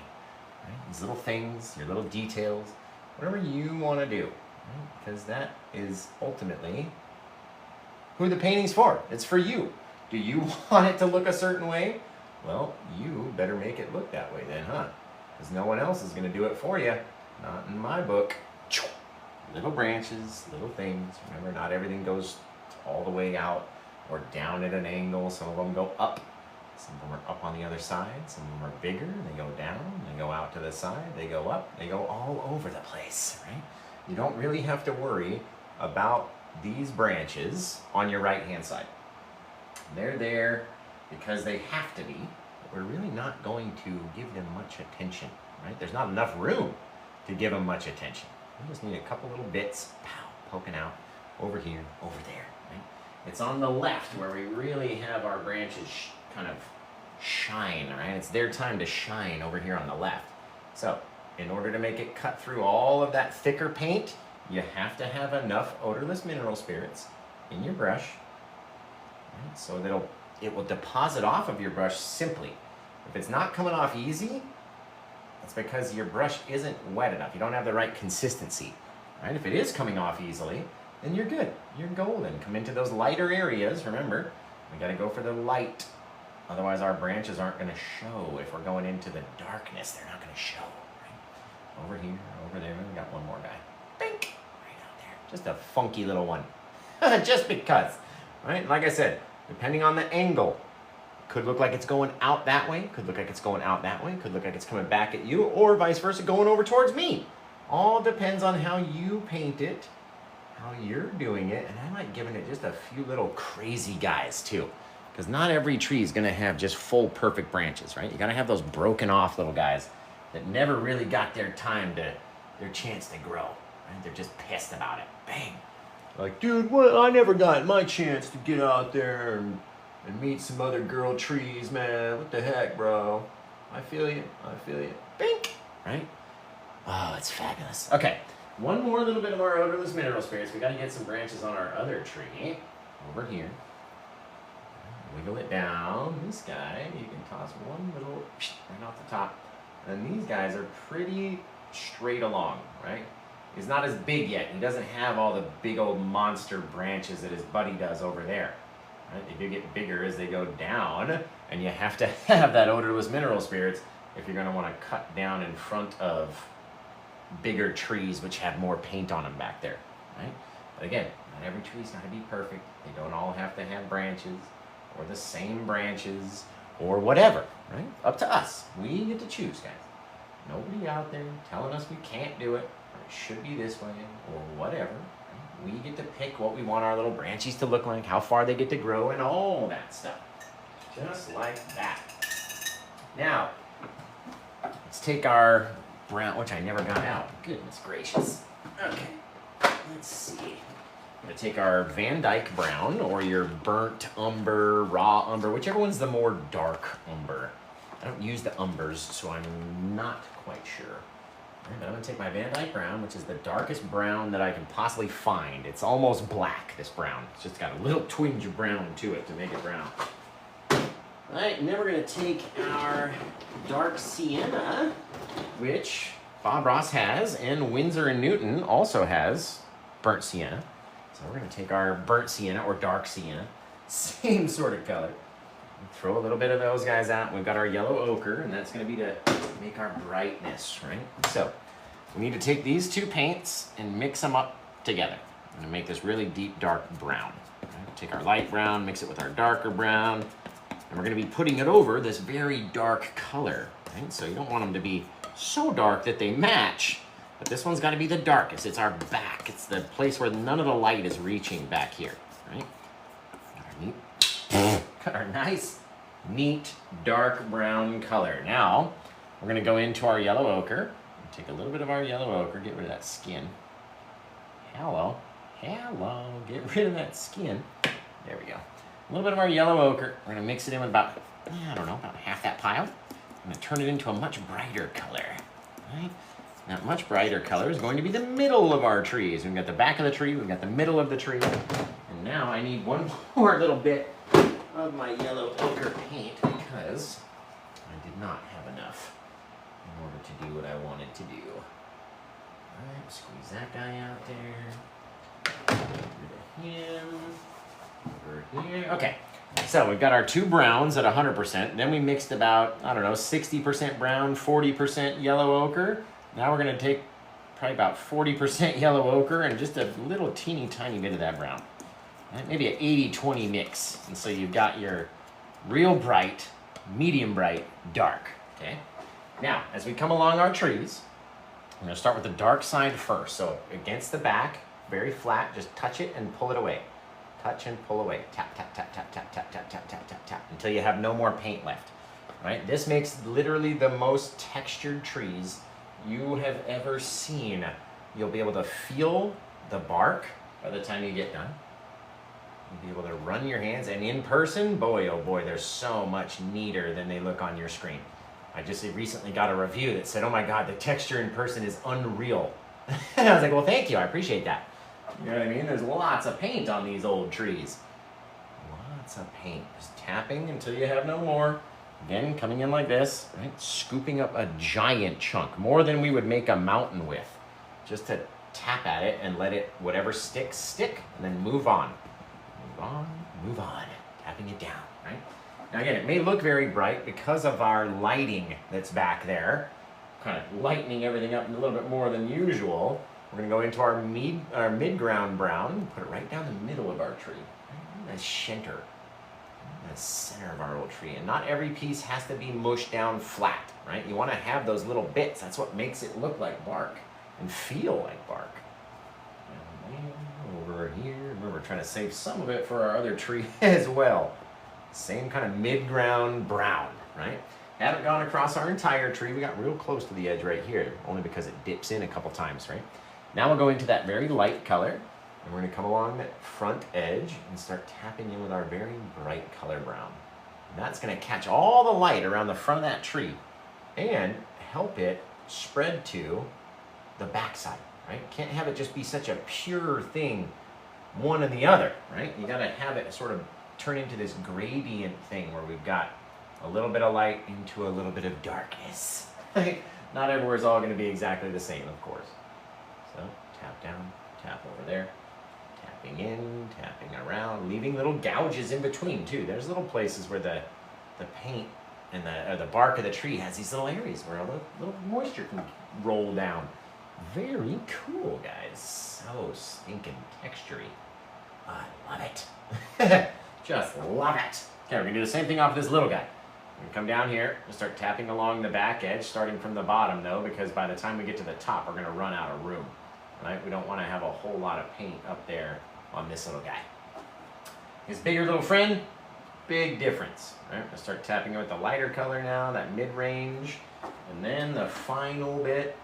Right? These little things, your little details. Whatever you want to do, right? Because that is ultimately who the painting's for. It's for you. Do you want it to look a certain way? Well, you better make it look that way then, huh? Because no one else is going to do it for you. Not in my book. Little branches, little things. Remember, not everything goes all the way out or down at an angle. Some of them go up, Some of them are up on the other side, some of them are bigger, they go down, they go out to the side, they go up, they go all over the place, right? You don't really have to worry about these branches on your right-hand side. They're there because they have to be, but we're really not going to give them much attention, right? There's not enough room to give them much attention. We just need a couple little bits, pow, poking out over here, over there, right? It's on the left where we really have our branches kind of shine, right? It's their time to shine over here on the left. So, in order to make it cut through all of that thicker paint, you have to have enough odorless mineral spirits in your brush, right? So that it will deposit off of your brush simply. If it's not coming off easy, it's because your brush isn't wet enough. You don't have the right consistency, right? If it is coming off easily, then you're good. You're golden. Come into those lighter areas. Remember, we got to go for the light. Otherwise, our branches aren't going to show. If we're going into the darkness, they're not going to show. Right? Over here, over there, we got one more guy. Bink! Right out there. Just a funky little one. Just because. Right? Like I said, depending on the angle, could look like it's going out that way, could look like it's going out that way, could look like it's coming back at you, or vice versa, going over towards me. All depends on how you paint it, how you're doing it, and I like giving it just a few little crazy guys too. Because not every tree is going to have just full perfect branches, right? You got to have those broken off little guys that never really got their chance to grow, right? They're just pissed about it. Bang. Like, dude, what? I never got my chance to get out there and meet some other girl trees, man. What the heck, bro? I feel you. I feel you. Bink. Right? Oh, it's fabulous. Okay. One more little bit of our odorless mineral spirits. We got to get some branches on our other tree. Over here. Wiggle it down. This guy, you can toss one little right off the top. And these guys are pretty straight along, right? He's not as big yet. He doesn't have all the big old monster branches that his buddy does over there. Right? They do get bigger as they go down, and you have to have that odorless mineral spirits if you're going to want to cut down in front of bigger trees which have more paint on them back there, right? But again, not every tree's got to be perfect. They don't all have to have branches or the same branches or whatever, right? Up to us. We get to choose, guys. Nobody out there telling us we can't do it, or it should be this way, or whatever. Right? We get to pick what we want our little branches to look like, how far they get to grow, and all that stuff. Just like that. Now, let's take our brown, which I never got out. Goodness gracious. Okay, let's see. I'm going to take our Van Dyke brown, or your burnt umber, raw umber, whichever one's the more dark umber. I don't use the umbers, so I'm not quite sure. Right, but I'm going to take my Van Dyke brown, which is the darkest brown that I can possibly find. It's almost black, this brown. It's just got a little twinge of brown to it to make it brown. All right, and then we're going to take our dark sienna, which Bob Ross has, and Winsor & Newton also has burnt sienna. So we're going to take our burnt sienna, or dark sienna, same sort of color. Throw a little bit of those guys out. We've got our yellow ochre, and that's going to be to make our brightness, right? So we need to take these two paints and mix them up together. I'm going to make this really deep, dark brown. Right? Take our light brown, mix it with our darker brown, and we're going to be putting it over this very dark color, right? So you don't want them to be so dark that they match, but this one's got to be the darkest. It's our back. It's the place where none of the light is reaching back here, right? Got our nice, neat, dark brown color. Now, we're going to go into our yellow ochre. Take a little bit of our yellow ochre, get rid of that skin. Hello. Hello. Get rid of that skin. There we go. A little bit of our yellow ochre. We're going to mix it in with about, I don't know, about half that pile. I'm going to turn it into a much brighter color. Right? That much brighter color is going to be the middle of our trees. We've got the back of the tree, we've got the middle of the tree. And now I need one more little bit of my yellow ochre paint because I did not have enough in order to do what I wanted to do. Alright, squeeze that guy out there. Get rid of him. Over here. Okay, so we've got our two browns at 100%. Then we mixed about, I don't know, 60% brown, 40% yellow ochre. Now we're going to take probably about 40% yellow ochre and just a little teeny tiny bit of that brown. Maybe an 80-20 mix. And so you've got your real bright, medium bright, dark, okay? Now, as we come along our trees, I'm gonna start with the dark side first. So against the back, very flat, just touch it and pull it away. Touch and pull away. Tap, tap, tap, tap, tap, tap, tap, tap, tap, tap, tap, until you have no more paint left, right? This makes literally the most textured trees you have ever seen. You'll be able to feel the bark by the time you get done. You'll be able to run your hands, and in person, boy, oh boy, they're so much neater than they look on your screen. I just recently got a review that said, oh my God, the texture in person is unreal. And I was like, well, thank you, I appreciate that. You know what I mean? There's lots of paint on these old trees. Lots of paint. Just tapping until you have no more. Again, coming in like this, right? Scooping up a giant chunk, more than we would make a mountain with. Just to tap at it and let it, whatever sticks, stick, and then move on. Move on, move on. Tapping it down, right? Now again, it may look very bright because of our lighting that's back there, kind of lightening everything up a little bit more than usual. We're gonna go into our midground brown, put it right down the middle of our tree, right in the center of our old tree. And not every piece has to be mushed down flat, right? You wanna have those little bits. That's what makes it look like bark and feel like bark. And over here, remember, we're trying to save some of it for our other tree as well. Same kind of mid-ground brown, right? Haven't gone across our entire tree. We got real close to the edge right here, only because it dips in a couple times, right? Now we'll go into that very light color, and we're gonna come along that front edge and start tapping in with our very bright color brown. And that's gonna catch all the light around the front of that tree and help it spread to the backside, right? Can't have it just be such a pure thing, one and the other, right? You gotta have it sort of turn into this gradient thing where we've got a little bit of light into a little bit of darkness. Not everywhere is all going to be exactly the same, of course. So tap down, tap over there, tapping in, tapping around, leaving little gouges in between too. There's little places where the paint and the bark of the tree has these little areas where a little moisture can roll down. Very cool, guys. So stinking textury. I love it. Just love it. Okay, we're gonna do the same thing off of this little guy. We're gonna come down here and start tapping along the back edge, starting from the bottom though, because by the time we get to the top, we're gonna run out of room, right? We don't wanna have a whole lot of paint up there on this little guy. His bigger little friend, big difference, right? We're gonna start tapping with the lighter color now, that mid-range, and then the final bit,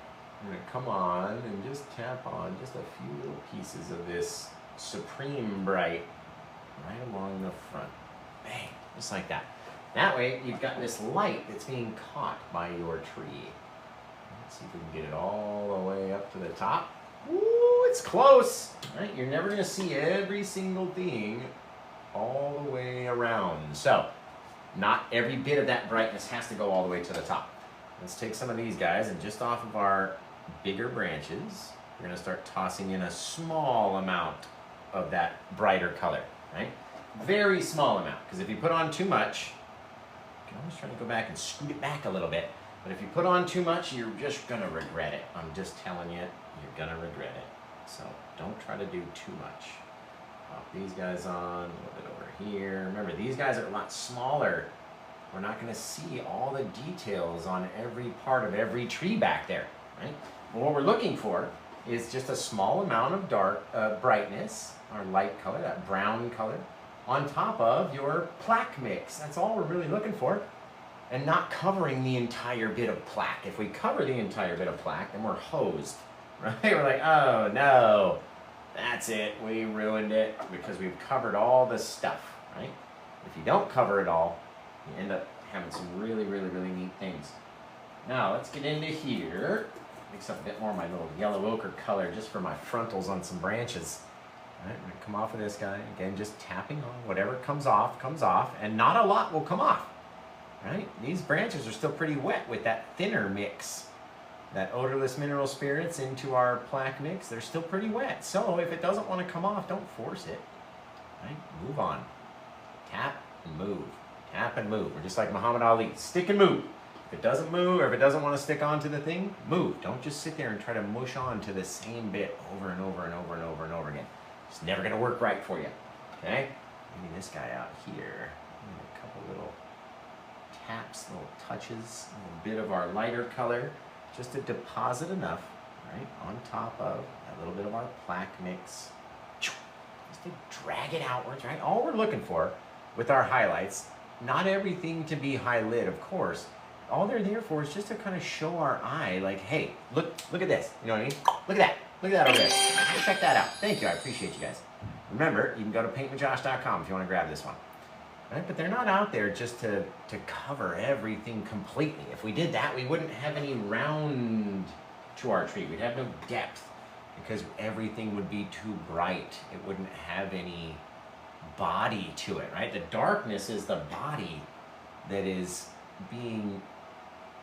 we're gonna come on and just tap on just a few little pieces of this supreme bright right along the front. Bang, just like that. That way, you've got this light that's being caught by your tree. Let's see if we can get it all the way up to the top. Ooh, it's close. Right? You're never gonna see every single thing all the way around. So, not every bit of that brightness has to go all the way to the top. Let's take some of these guys and just off of our bigger branches, we're gonna start tossing in a small amount of that brighter color, right? Very small amount, because if you put on too much, you can always try to go back and scoot it back a little bit, but if you put on too much, you're just gonna regret it. I'm just telling you, you're gonna regret it. So don't try to do too much. Pop these guys on, a little bit over here. Remember, these guys are a lot smaller. We're not gonna see all the details on every part of every tree back there, right? Well, what we're looking for is just a small amount of dark brightness, our light color, that brown color, on top of your plaque mix. That's all we're really looking for, and not covering the entire bit of plaque. If we cover the entire bit of plaque, then we're hosed, right? We're like, oh no, that's it, we ruined it, because we've covered all the stuff, right? If you don't cover it all, you end up having some really, really, really neat things. Now let's get into here. Mix up a bit more of my little yellow ochre color just for my frontals on some branches. All right, I'm gonna come off of this guy. Again, just tapping on whatever comes off, and not a lot will come off, right? These branches are still pretty wet with that thinner mix, that odorless mineral spirits into our plaque mix. They're still pretty wet. So if it doesn't want to come off, don't force it, right? Move on. Tap and move. Tap and move. We're just like Muhammad Ali. Stick and move. If it doesn't move, or if it doesn't want to stick onto the thing, move. Don't just sit there and try to mush on to the same bit over and over and over and over and over again. It's never going to work right for you. Okay? Maybe this guy out here. A couple little taps, little touches, a little bit of our lighter color, just to deposit enough, right, on top of a little bit of our plaque mix. Just to drag it outwards, right? All we're looking for with our highlights, not everything to be high lit, of course. All they're there for is just to kind of show our eye, like, hey, look at this. You know what I mean? Look at that. Look at that over there. Check that out. Thank you. I appreciate you guys. Remember, you can go to PaintWithJosh.com if you want to grab this one. Right? But they're not out there just to cover everything completely. If we did that, we wouldn't have any round to our tree. We'd have no depth because everything would be too bright. It wouldn't have any body to it, right? The darkness is the body that is being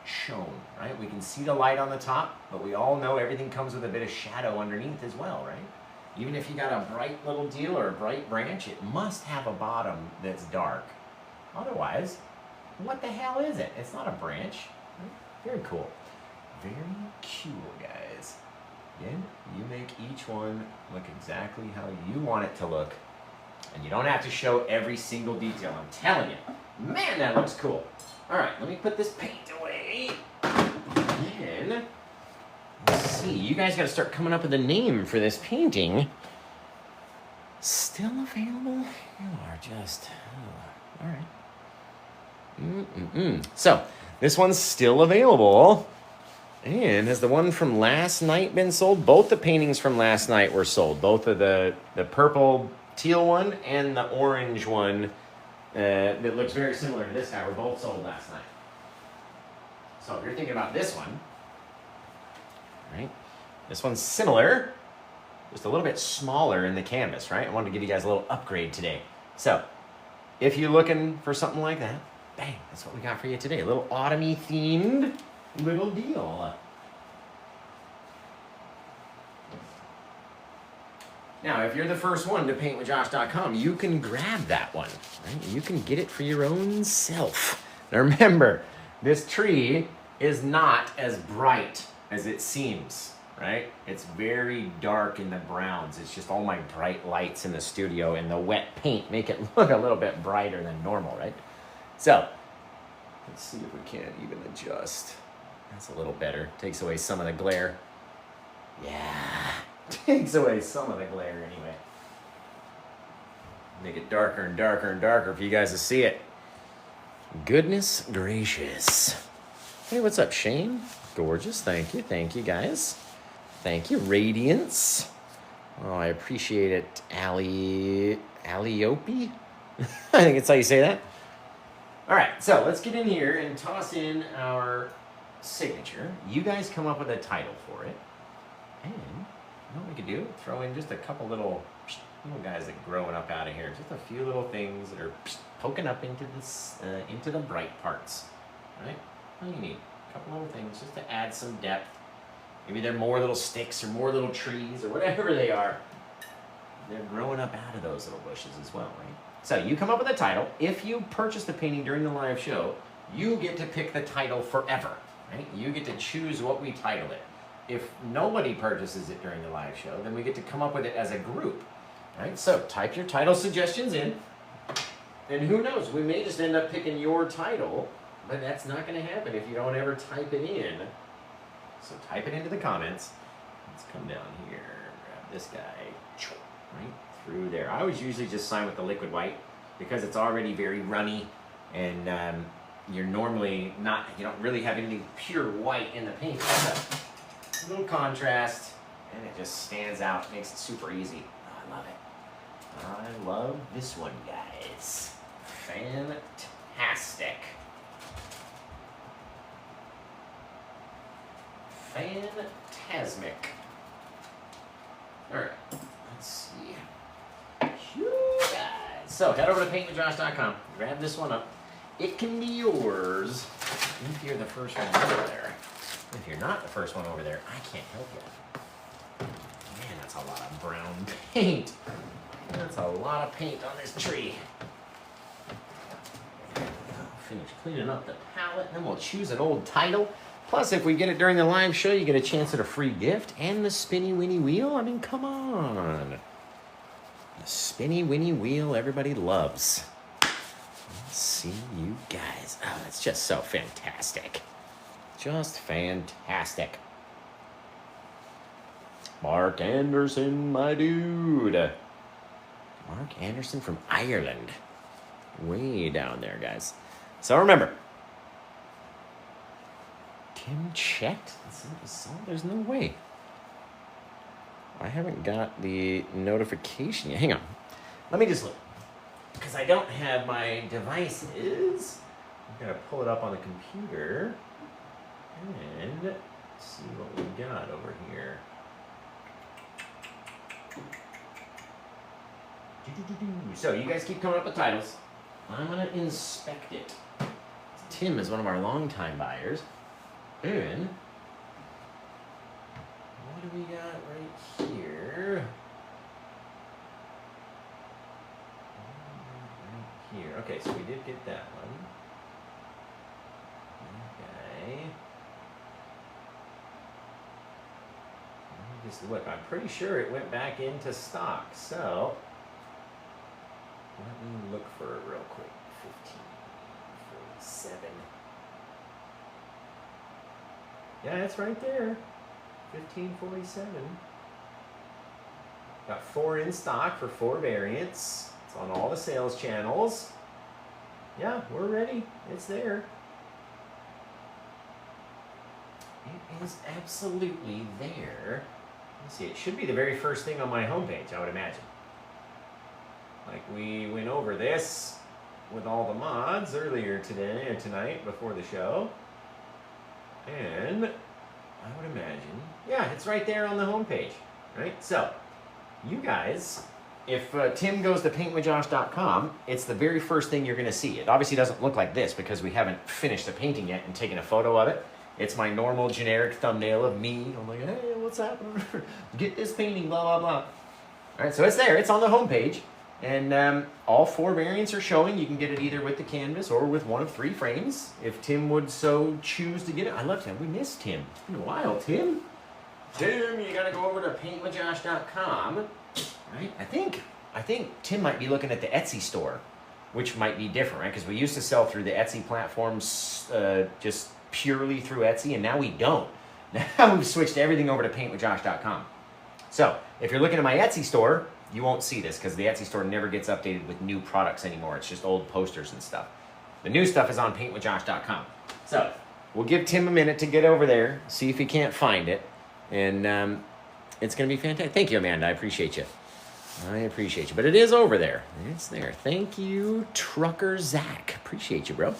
shown, right? We can see the light on the top, but we all know everything comes with a bit of shadow underneath as well, right? Even if you got a bright little deal or a bright branch, it must have a bottom that's dark. Otherwise, what the hell is it? It's not a branch. Very cool. Very cool, guys. Again, you make each one look exactly how you want it to look. And you don't have to show every single detail. I'm telling you. Man, that looks cool. All right, let me put this paint away. And let's see. You guys got to start coming up with a name for this painting. Still available? You are just... Oh, all right. So, this one's still available. And has the one from last night been sold? Both the paintings from last night were sold. Both of the purple teal one and the orange one that looks very similar to this guy were both sold last night. So if you're thinking about this one, right? This one's similar, just a little bit smaller in the canvas, right? I wanted to give you guys a little upgrade today. So if you're looking for something like that, bang, that's what we got for you today. A little autumn-y themed little deal. Now, if you're the first one to PaintWithJosh.com, you can grab that one, right? You can get it for your own self. Now remember, this tree is not as bright as it seems, right? It's very dark in the browns. It's just all my bright lights in the studio and the wet paint make it look a little bit brighter than normal, right? So, let's see if we can't even adjust. That's a little better. Takes away some of the glare. Yeah. Takes away some of the glare anyway. Make it darker and darker and darker for you guys to see it. Goodness gracious. Hey, what's up, Shane? Gorgeous. Thank you guys. Thank you, Radiance. Oh, I appreciate it. Alliope? I think that's how you say that. All right, so let's get in here and toss in our signature. You guys come up with a title for it. And you know what we could do? Throw in just a couple little guys that are growing up out of here. Just a few little things that are poking up into this, into the bright parts, right? All you need, a couple little things just to add some depth. Maybe they're more little sticks or more little trees or whatever they are. They're growing up out of those little bushes as well, right? So you come up with a title. If you purchase the painting during the live show, you get to pick the title forever, right? You get to choose what we title it. If nobody purchases it during the live show, then we get to come up with it as a group, right? So type your title suggestions in, and who knows, we may just end up picking your title, but that's not going to happen if you don't ever type it in. So type it into the comments. Let's come down here, grab this guy, right through there. I always usually just sign with the liquid white because it's already very runny, and you're normally not, you don't really have anything pure white in the paint. A little contrast, and it just stands out, makes it super easy. Oh, I love it. I love this one, guys. Fantastic. Fantasmic. All right, let's see. Phew, guys. So head over to PaintWithJosh.com, grab this one up. It can be yours if you're the first one over there. If you're not the first one over there, I can't help you. Man, that's a lot of brown paint. That's a lot of paint on this tree. Finish cleaning up the palette, then we'll choose an old title. Plus, if we get it during the live show, you get a chance at a free gift and the spinny winny wheel. I mean, come on. The spinny winny wheel everybody loves. Let's see you guys. Oh, it's just so fantastic. Just fantastic. Mark Anderson, my dude. Mark Anderson from Ireland. Way down there, guys. So remember, Tim checked? There's no way. I haven't got the notification yet. Hang on. Let me just look. Because I don't have my devices. I'm going to pull it up on the computer and see what we got over here. So you guys keep coming up with titles. I'm going to inspect it. Tim is one of our longtime buyers. And what do we got right here? Right here. Okay, so we did get that one. Okay. Let me just look. I'm pretty sure it went back into stock. So let me look for it real quick. 1547. Yeah, it's right there. 1547. Got 4 in stock for 4 variants. It's on all the sales channels. Yeah, we're ready. It's there. It is absolutely there. Let's see, it should be the very first thing on my homepage, I would imagine. Like we went over this with all the mods earlier today or tonight before the show. And I would imagine, yeah, it's right there on the homepage, right? So, you guys, if Tim goes to PaintWithJosh.com, it's the very first thing you're going to see. It obviously doesn't look like this because we haven't finished the painting yet and taken a photo of it. It's my normal generic thumbnail of me. I'm like, hey, what's happening? Get this painting, blah, blah, blah. All right, so it's there. It's on the homepage. And all 4 variants are showing. You can get it either with the canvas or with one of 3 frames, if Tim would so choose to get it. I love Tim. We missed Tim. It's been a while, Tim. Tim, you gotta go over to PaintWithJosh.com. Right? I think Tim might be looking at the Etsy store, which might be different, right? Because we used to sell through the Etsy platforms just purely through Etsy, and now we don't. Now we've switched everything over to PaintWithJosh.com. So if you're looking at my Etsy store, you won't see this because the Etsy store never gets updated with new products anymore. It's just old posters and stuff. The new stuff is on PaintWithJosh.com. So we'll give Tim a minute to get over there, see if he can't find it, and it's going to be fantastic. Thank you, Amanda. I appreciate you. I appreciate you. But it is over there. It's there. Thank you, Trucker Zach. Appreciate you, bro.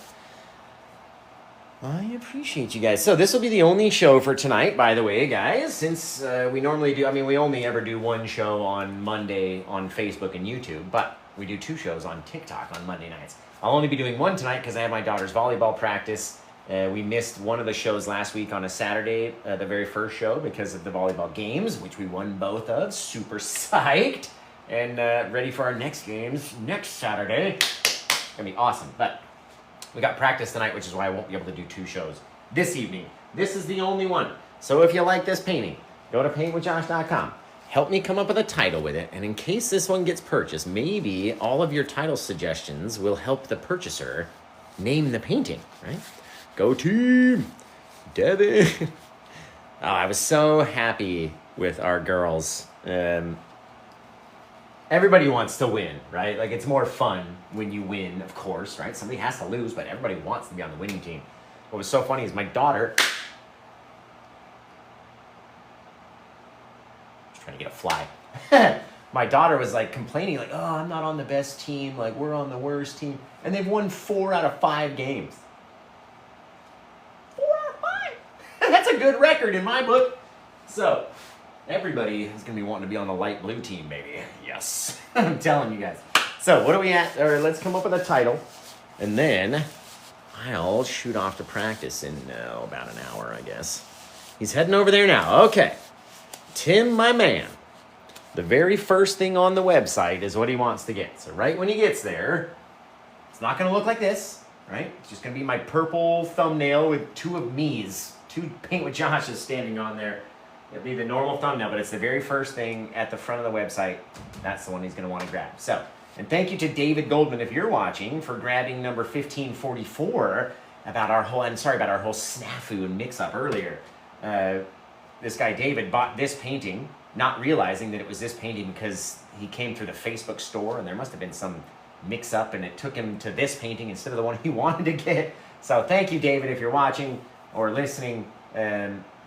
I appreciate you guys. So this will be the only show for tonight, by the way, guys, since we normally do, we only ever do 1 show on Monday on Facebook and YouTube, but we do 2 shows on TikTok on Monday nights. I'll only be doing 1 tonight because I have my daughter's volleyball practice. We missed one of the shows last week on a Saturday, the very first show, because of the volleyball games, which we won both of. Super psyched. And ready for our next games next Saturday. It's going to be awesome. But we got practice tonight, which is why I won't be able to do 2 shows this evening. This is the only one. So if you like this painting, go to PaintWithJosh.com. Help me come up with a title with it. And in case this one gets purchased, maybe all of your title suggestions will help the purchaser name the painting, right? Go team! Devin! Oh, I was so happy with our girls. Everybody wants to win, right? Like, it's more fun when you win, of course, right? Somebody has to lose, but everybody wants to be on the winning team. What was so funny is my daughter... Just trying to get a fly. My daughter was, like, complaining, like, oh, I'm not on the best team. Like, we're on the worst team. And they've won 4 out of 5 games. 4 out of 5! That's a good record in my book. So... everybody is going to be wanting to be on the light blue team, baby. Yes. I'm telling you guys. So, what are we at? Or let's come up with a title. And then I'll shoot off to practice in about an hour, I guess. He's heading over there now. Okay. Tim, my man. The very first thing on the website is what he wants to get. So, right when he gets there, it's not going to look like this, right? It's just going to be my purple thumbnail with 2 of me's. 2 Paint with Joshes standing on there. It'll be the normal thumbnail, but it's the very first thing at the front of the website. That's the one he's going to want to grab. So And thank you to David Goldman, if you're watching, for grabbing number 1544 about our whole, I'm sorry, about our whole snafu and mix-up earlier. This guy, David, bought this painting, not realizing that it was this painting because he came through the Facebook store and there must have been some mix-up and it took him to this painting instead of the one he wanted to get. So thank you, David, if you're watching or listening.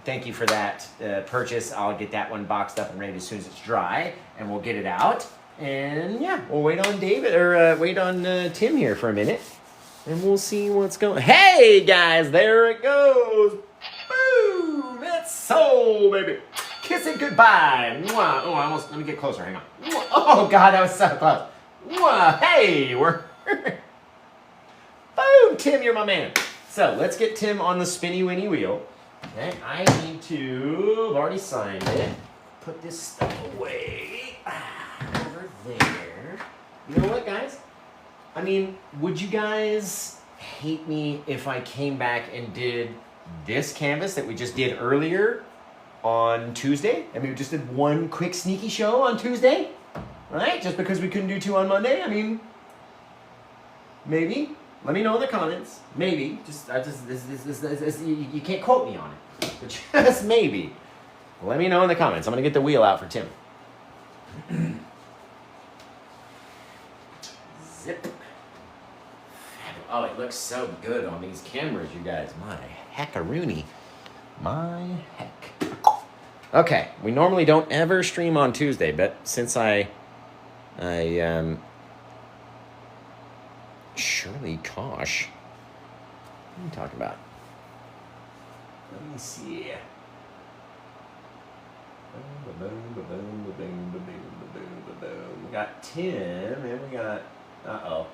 Thank you for that purchase. I'll get that one boxed up and ready as soon as it's dry, and we'll get it out. And yeah, we'll wait on David, or wait on Tim here for a minute, and we'll see what's going. Hey guys, there it goes. Boom! It's sold, baby. Kiss it goodbye. Mwah. Oh, let me get closer. Hang on. Mwah. Oh God, that was so close. Mwah. Hey, we're. Boom, Tim, you're my man. So let's get Tim on the spinny winny wheel. Okay, I need to, I've already signed it, put this stuff away, over there. You know what, guys? I mean, would you guys hate me if I came back and did this canvas that we just did earlier on Tuesday? I mean, we just did one quick sneaky show on Tuesday, right? Just because we couldn't do two on Monday? I mean, maybe. Let me know in the comments. Maybe. You can't quote me on it. But just maybe. Let me know in the comments. I'm going to get the wheel out for Tim. Zip. Oh, it looks so good on these cameras, you guys. My heckaroony. My heck. Okay. We normally don't ever stream on Tuesday, but since Shirley Kosh. What are you talking about? Let me see. We got Tim, and we got... Uh-oh.